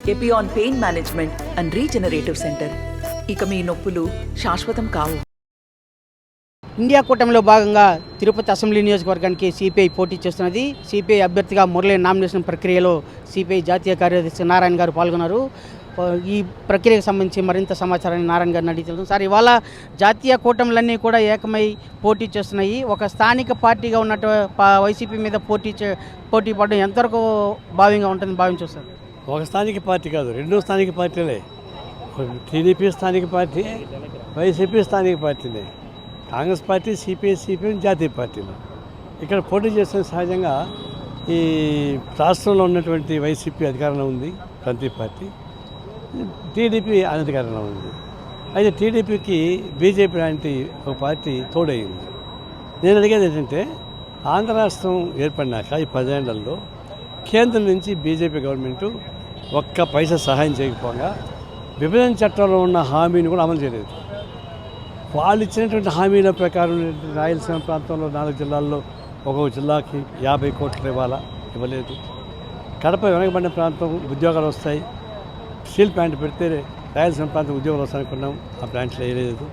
Epione pain management and regenerative centre. ఇక మీ నొప్పులు శాశ్వతం కావు. ఇండియా కూటమిలో భాగంగా తిరుపతి అసెంబ్లీ నియోజకవర్గానికి సిపిఐ పోటీ చేస్తున్నది. సిపిఐ అభ్యర్థిగా మురళి నామినేషన్ ప్రక్రియలో సిపిఐ జాతీయ కార్యదర్శి నారాయణ గారు పాల్గొన్నారు. ఈ ప్రక్రియకు సంబంధించి మరింత సమాచారాన్ని నారాయణ గారిని అడిగి తెలుసు. సార్, ఇవాళ జాతీయ కూటమిలన్నీ కూడా ఏకమై పోటీ చేస్తున్నాయి. ఒక స్థానిక పార్టీగా ఉన్నట్టు వైసీపీ మీద పోటీ పడడం ఎంతవరకు భావ్యంగా ఉంటుందని భావించారు సార్? ఒక స్థానిక పార్టీ కాదు, రెండు స్థానిక పార్టీలే. టీడీపీ స్థానిక పార్టీ, వైసీపీ స్థానిక పార్టీనే. కాంగ్రెస్ పార్టీ, సిపిఎం జాతీయ పార్టీలు ఇక్కడ పోటీ చేస్తున్న. సహజంగా ఈ రాష్ట్రంలో ఉన్నటువంటి వైసీపీ అధికారంలో ఉంది, ప్రాంతీయ పార్టీ. టీడీపీ అనధికారంలో ఉంది. అయితే టీడీపీకి బీజేపీ లాంటి ఒక పార్టీ తోడైంది. నేను అడిగేది ఏంటంటే, ఆంధ్ర రాష్ట్రం ఏర్పడినాక ఈ 10 ఏళ్లలో కేంద్రం నుంచి బీజేపీ గవర్నమెంటు ఒక్క పైసా సహాయం చేయకపోగా విభజన చట్టంలో ఉన్న హామీని కూడా అమలు చేయలేదు. వాళ్ళు ఇచ్చినటువంటి హామీల ప్రకారం రాయలసీమ ప్రాంతంలో 4 జిల్లాల్లో ఒక్కొక్క జిల్లాకి 50 కోట్లు ఇవ్వలేదు. కడప వెనకబడిన ప్రాంతం ఉద్యోగాలు వస్తాయి, స్టీల్ ప్లాంట్ పెడితే రాయలసీమ ప్రాంతం ఉద్యోగాలు వస్తాయనుకున్నాం, ఆ ప్లాంట్లు వేయలేదు.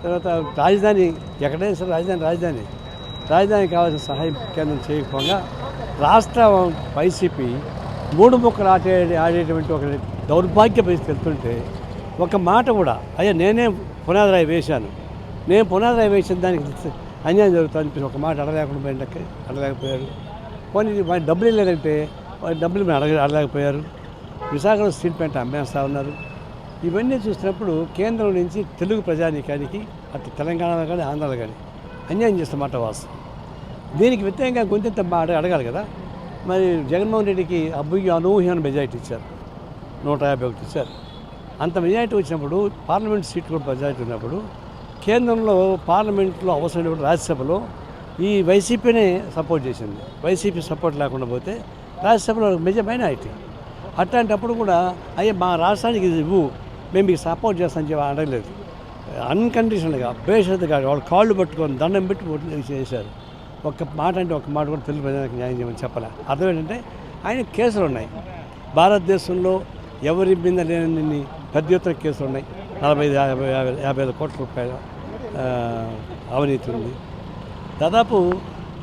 తర్వాత రాజధాని ఎక్కడైనా సరే రాజధానికి కావాల్సిన సహాయం కేంద్రం చేయకపోగా రాష్ట్ర వైసీపీ 3 ముక్కలు ఆడేటువంటి ఒక దౌర్భాగ్య పరిస్థితి వెళ్తుంటే ఒక మాట కూడా, అయ్యా నేనే పునాదిరాయి వేశాను, నేను పునాదిరాయి వేసిన దానికి అన్యాయం జరుగుతుంది ఒక మాట అడగలేకపోయారు. కొన్ని డబ్బులు లేదంటే డబ్బులు అడగలేకపోయారు. విశాఖలో స్టీల్ ప్లాంట్ అమ్మేస్తూ ఉన్నారు. ఇవన్నీ చూసినప్పుడు కేంద్రం నుంచి తెలుగు ప్రజానీకానికి అటు తెలంగాణలో కానీ ఆంధ్రాలో కానీ అన్యాయం చేస్తున్నమాట వాస్తవం. దీనికి వ్యతిరేకంగా కొంచెంత అడగాలి కదా. మరి జగన్మోహన్ రెడ్డికి అనూహ్యమైన మెజారిటీ ఇచ్చారు, 151 ఇచ్చారు. అంత మెజారిటీ వచ్చినప్పుడు పార్లమెంట్ సీట్ కూడా మెజారిటీ ఉన్నప్పుడు కేంద్రంలో పార్లమెంట్లో అవసరమైనప్పుడు రాజ్యసభలో ఈ వైసీపీనే సపోర్ట్ చేసింది. వైసీపీ సపోర్ట్ లేకుండా పోతే రాజ్యసభలో మైనారిటీ. అట్లాంటప్పుడు కూడా అయ్యే మా రాష్ట్రానికి ఇది ఇవ్వు, మేము మీకు సపోర్ట్ చేస్తామని చెప్పి అడగలేదు. అన్కండిషనల్గా బేషరతుగా వాళ్ళు కాళ్ళు పట్టుకొని దండం పెట్టి చేశారు. ఒక్క మాట కూడా తెలుగు ప్రజలకు న్యాయం చేయమని చెప్పలే. అర్థం ఏంటంటే ఆయన కేసులు ఉన్నాయి. భారతదేశంలో ఎవరి మీద లేని పెద్ద ఎత్తున కేసులు ఉన్నాయి. 45-50 కోట్ల రూపాయల అవినీతి ఉంది. దాదాపు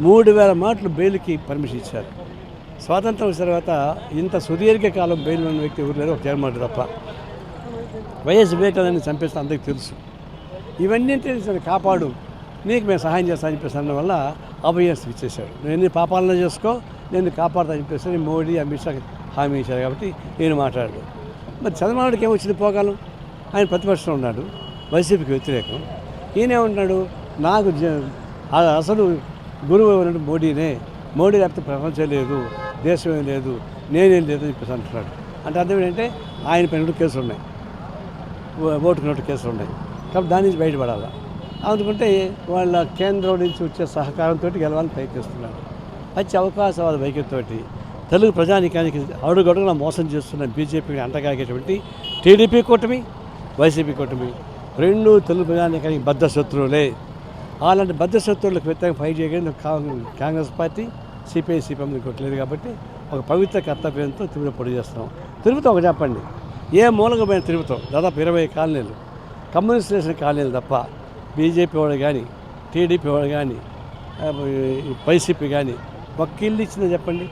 3000 మాటలు బెయిల్కి పర్మిషన్ ఇచ్చారు. స్వాతంత్రం వచ్చిన తర్వాత ఇంత సుదీర్ఘకాలం బెయిల్ ఉన్న వ్యక్తి ఎవరు లేరు, ఒక జగన్మోహన్ రెడ్డి తప్ప. వైఎస్ వివేకానందని చంపేస్తే అందరికీ తెలుసు. ఇవన్నీ తెలిసిన కాపాడు, నీకు మేము సహాయం చేస్తామని చెప్పేసి అన్న వల్ల అభయస్ ఇచ్చేశాడు. నువ్వు ఎన్ని పాపాలన చేసుకో, నేను కాపాడుతా చెప్పేసి మోడీ, అమిత్ షా హామీ ఇచ్చారు. కాబట్టి నేను మాట్లాడాడు. మరి చంద్రబాబుకి ఏమొచ్చింది పోగాలం? ఆయన ప్రతిపక్షంలో ఉన్నాడు, వైసీపీకి వ్యతిరేకం. ఈయనేమంటున్నాడు, నాకు అసలు గురువు ఎవరంటే మోడీ లేకపోతే ప్రపంచం లేదు, దేశం లేదు, నేనేం లేదు అని చెప్పేసి అంటున్నాడు. అంటే అర్థం ఏంటంటే ఆయన పైన కేసులు ఉన్నాయి, ఓటుకున్నట్టు కేసులు ఉన్నాయి. కాబట్టి దాని నుంచి బయటపడాలి. అందుకుంటే వాళ్ళ కేంద్రం నుంచి వచ్చే సహకారంతో గెలవాలని ప్రయత్నిస్తున్నారు. మంచి అవకాశవాద వైఖరితో తెలుగు ప్రజానీకానికి అడుగడుగున మోసం చేస్తున్న బీజేపీని అంటగాగేటువంటి టీడీపీ కూటమి, వైసీపీ కూటమి రెండు తెలుగు ప్రజానీకానికి బద్ధ శత్రువులే. అలాంటి బద్ధ శత్రువులకు వ్యతిరేకంగా ఫైట్ చేయగలిగిన కాంగ్రెస్ పార్టీ, సిపిఎం కొట్టలేదు. కాబట్టి ఒక పవిత్ర కర్తవ్యంతో తిరుపతి పొడి చేస్తున్నాం. తిరుపతి ఒక చెప్పండి, ఏ మూలంగా పోయిన తిరుపతి దాదాపు 20 కాలనీలు కమ్యూనిస్ట్ చేసిన కాలనీలు తప్ప బీజేపీ వాడు కానీ, టీడీపీ వాడు కానీ, వైసీపీ కానీ ఒక్క ఇల్లు ఇచ్చిందని చెప్పండి.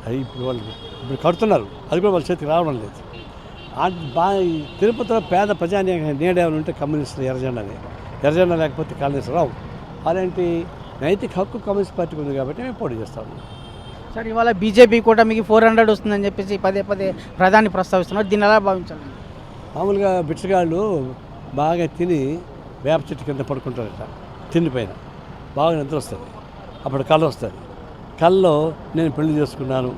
అది ఇప్పుడు కడుతున్నారు, అది కూడా వాళ్ళ చేతికి రావడం లేదు. తిరుపతిలో పేద ప్రజానీకంగా నీడేమని ఉంటే కమ్యూనిస్టులు ఎర్రజెండా లేకపోతే కాలనీస్ రావు. అలాంటి నైతిక హక్కు కమ్యూనిస్ట్ పార్టీకి ఉంది కాబట్టి మేము పోటీ చేస్తాము. సార్, ఇవాళ బీజేపీ కూడా మీకు 400 వస్తుందని చెప్పేసి పదే ప్రధాని ప్రస్తావిస్తున్నారు. దీన్ని ఎలా భావించాలి? మామూలుగా బిచ్చగాళ్ళు బాగా తిని వేప చెట్టు కింద పడుకుంటారట, తిండిపైన బాగా నిద్ర వస్తుంది. అప్పుడు కళ వస్తుంది. కళ్ళలో నేను పెళ్లి చేసుకున్నాను,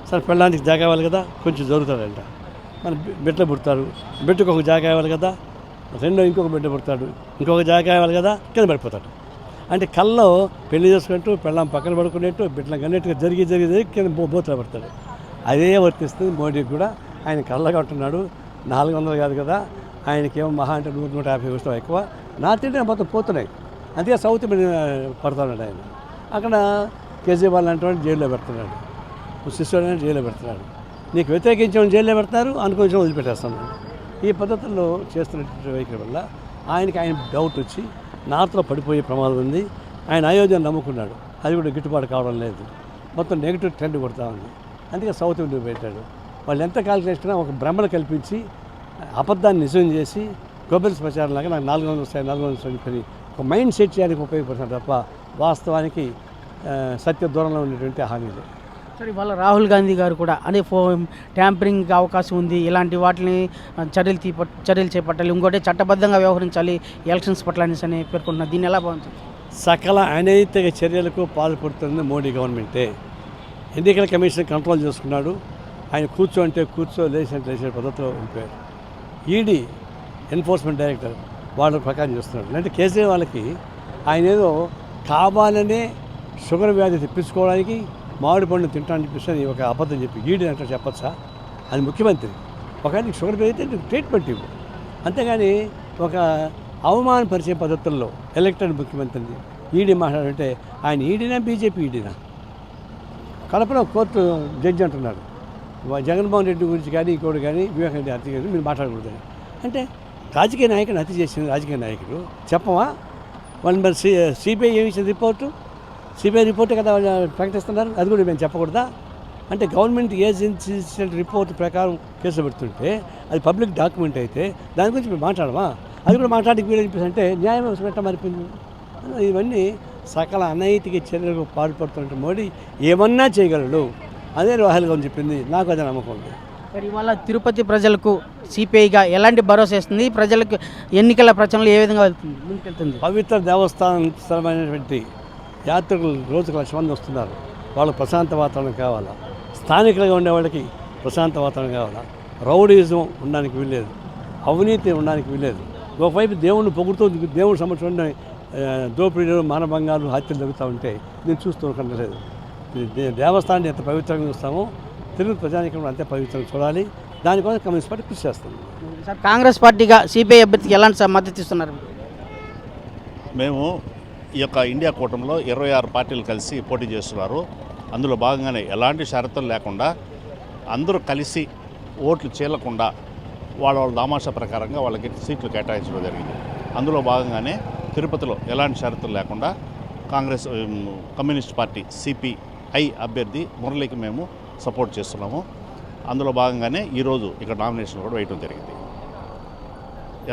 సరే పెళ్ళానికి జాగా ఇవ్వాలి కదా, కొంచెం జరుగుతాడంట. మన బిడ్డలు పుడతారు, బిడ్డకు ఒక జాగా ఇవ్వాలి కదా, ఇంకొక బిడ్డ పుడతాడు, ఇంకొక జాగా ఇవ్వాలి కదా, కింద పడిపోతాడు. అంటే కళ్ళలో పెళ్లి చేసుకుంటూ పెళ్ళాం పక్కన పడుకునేట్టు బిడ్డలకు అన్నట్టుగా జరిగి కింద బోతులు పడతాడు. అదే వర్తిస్తుంది మోడీకి కూడా. ఆయన కళ్ళగా ఉంటున్నాడు, 400 కాదు కదా, ఆయనకేమో మహా అంటే 100-150 వస్తాం ఎక్కువ. నా తింటే మొత్తం పోతున్నాయి. అందుకే సౌత్ పడుతున్నాడు ఆయన. అక్కడ కేజ్రీవాల్ అంటే జైల్లో పెడుతున్నాడు, శిశువుని జైల్లో పెడుతున్నాడు. నీకు వ్యతిరేకించడం జైల్లో పెడతారు, అనుకోవడం వదిలిపెట్టేస్తాను. ఈ పద్ధతుల్లో చేస్తున్నటువంటి వైఖరి వల్ల ఆయన డౌట్ వచ్చి నార్త్లో పడిపోయే ప్రమాదం ఉంది. ఆయన అయోధ్యను నమ్ముకున్నాడు, అది కూడా గిట్టుబాటు కావడం లేదు. మొత్తం నెగిటివ్ ట్రెండ్ కొడతా ఉంది. అందుకే సౌత్ ఇండియా పెట్టాడు. వాళ్ళు ఎంత కాల్కులేసినా ఒక భ్రమలు కల్పించి అబద్ధాన్ని నిజం చేసి గొబ్బెల్స్ ప్రచారం లాగా నాకు 400 వస్తాయి 400 వస్తాయి పని ఒక మైండ్ సెట్ చేయడానికి ఉపయోగపడుతుంది తప్ప వాస్తవానికి సత్య దూరంలో ఉండేటువంటి హామీలు. సరే, ఇవాళ రాహుల్ గాంధీ గారు కూడా అనే ట్యాంపరింగ్ అవకాశం ఉంది, ఇలాంటి వాటిని చర్యలు చేపట్టాలి, ఇంకోటి చట్టబద్ధంగా వ్యవహరించాలి ఎలక్షన్స్ పట్ల అనేసి అని పేర్కొంటున్నారు. దీన్ని ఎలా బాగుంటుంది? సకల అనైతిక చర్యలకు పాల్పడుతుంది మోడీ గవర్నమెంటే. ఎన్నికల కమిషన్ కంట్రోల్ చేసుకున్నాడు. ఆయన కూర్చో లేచిన పద్ధతిలో ఉండిపోయాడు. ఈడీ ఎన్ఫోర్స్మెంట్ డైరెక్టర్ వాళ్ళ ప్రకారం చేస్తున్నాడు. అంటే కేసీఆర్ వాళ్ళకి ఆయన ఏదో కావాలనే షుగర్ వ్యాధి తెప్పించుకోవడానికి మామిడి పండు తింటానని చెప్పేసి ఒక అబద్ధం చెప్పి ఈడీ అంటే చెప్పచ్చా? అది ముఖ్యమంత్రి. ఒకవేళ షుగర్ వ్యాధి అయితే ట్రీట్మెంట్ ఇవ్వు, అంతేగాని ఒక అవమానపరిచే పద్ధతుల్లో ఎలక్టెడ్ ముఖ్యమంత్రిని ఈడీ మాట్లాడంటే ఆయన ఈడీనా బీజేపీ ఈడీనా? కడపలో కోర్టు జడ్జి అంటున్నాడు జగన్మోహన్ రెడ్డి గురించి కానీ ఇంకోటి కానీ వివేకానంద రెడ్డి హత్య కానీ మీరు మాట్లాడకూడదని. అంటే రాజకీయ నాయకుడు హత్య చేసిన రాజకీయ నాయకుడు చెప్పవా? వాళ్ళు మరి సిబిఐ ఏమి ఇచ్చిన సిబిఐ రిపోర్టే కదా ప్రకటిస్తున్నారు, అది కూడా మేము చెప్పకూడదా? అంటే గవర్నమెంట్ ఏజెన్సీ ఇచ్చిన రిపోర్ట్ ప్రకారం కేసులు పెడుతుంటే అది పబ్లిక్ డాక్యుమెంట్ అయితే దాని గురించి మేము మాట్లాడమా? అది కూడా మాట్లాడికి వీలు అంటే న్యాయం పెట్ట మారిపోయింది. ఇవన్నీ సకల అనైతిక చర్యలకు పాల్పడుతున్న మోడీ ఏమన్నా చేయగలడు. అదే రాహుల్ గాంధీ చెప్పింది, నాకు అదే నమ్మకం ఉంది. మరి ఇవాళ తిరుపతి ప్రజలకు సిపిఐగా ఎలాంటి భరోసా ఇస్తుంది? ప్రజలకు ఎన్నికల ప్రచారంలో ఏ విధంగా ముందుకెళ్తుంది? పవిత్ర దేవస్థానం స్థలమైనటువంటి యాత్రికులు రోజుకు 1,00,000 మంది వస్తున్నారు. వాళ్ళకు ప్రశాంత వాతావరణం కావాలా, స్థానికులుగా ఉండే వాళ్ళకి ప్రశాంత వాతావరణం కావాలా, రౌడీజం ఉండడానికి వీల్లేదు, అవినీతి ఉండడానికి వీల్లేదు. ఒకవైపు దేవుణ్ణి పొగుడుతూ దేవుడి సంబంధించిన దోపిడీలు మానభంగాలు హత్యలు జరుగుతూ ఉంటే నేను చూస్తూ ఉండలేదు. దేవస్థానాన్ని ఎంత పవిత్రంగా చూస్తామో తిరుపతి ప్రజానికం అంతే పవిత్రంగా చూడాలి. దానికోసం కమ్యూనిస్ట్ పార్టీ కృషి చేస్తుంది. సార్, కాంగ్రెస్ పార్టీగా సిపిఐ అభ్యర్థికి ఎలాంటి మద్దతు ఇస్తున్నారు? మేము ఈ యొక్క ఇండియా కూటమిలో 26 పార్టీలు కలిసి పోటీ చేస్తున్నారు. అందులో భాగంగానే ఎలాంటి షరతులు లేకుండా అందరూ కలిసి ఓట్లు చీలకుండా వాళ్ళ దామాషా ప్రకారంగా వాళ్ళకి సీట్లు కేటాయించడం జరిగింది. అందులో భాగంగానే తిరుపతిలో ఎలాంటి షరతులు లేకుండా కాంగ్రెస్ కమ్యూనిస్ట్ పార్టీ సిపిఐ అభ్యర్థి మురళికి మేము సపోర్ట్ చేస్తున్నాము. అందులో భాగంగానే ఈరోజు ఇక్కడ నామినేషన్ కూడా వేయడం జరిగింది.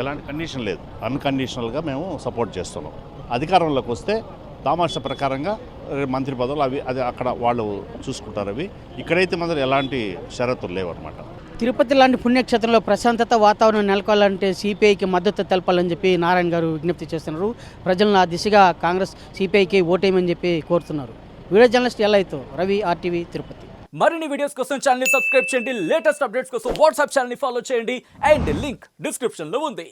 ఎలాంటి కండిషన్ లేదు, అన్కండిషనల్గా మేము సపోర్ట్ చేస్తున్నాం. అధికారంలోకి వస్తే దామాషా ప్రకారంగా మంత్రి పదవులు అది అక్కడ వాళ్ళు చూసుకుంటారు. ఇక్కడైతే మాత్రం ఎలాంటి షరతులు లేవన్నమాట. తిరుపతి లాంటి పుణ్యక్షేత్రంలో ప్రశాంతత వాతావరణం నెలకొల్పాలంటే సిపిఐకి మద్దతు తెలపాలని చెప్పి నారాయణ గారు విజ్ఞప్తి చేస్తున్నారు. ప్రజలను ఆ దిశగా కాంగ్రెస్ సిపిఐకి ఓటేయమని చెప్పి కోరుతున్నారు. వీడియో జర్నలిస్ట్ ఎల్లైతో రవి, RTV తిరుపతి. మరిన్ని వీడియోస్ కోసం ఛానల్ ని సబ్స్క్రైబ్ చేయండి. లేటెస్ట్ అప్డేట్స్ కోసం వాట్సాప్ ఛానల్ ని ఫాలో చేయండి. అండ్ లింక్ డిస్క్రిప్షన్ లో ఉంది.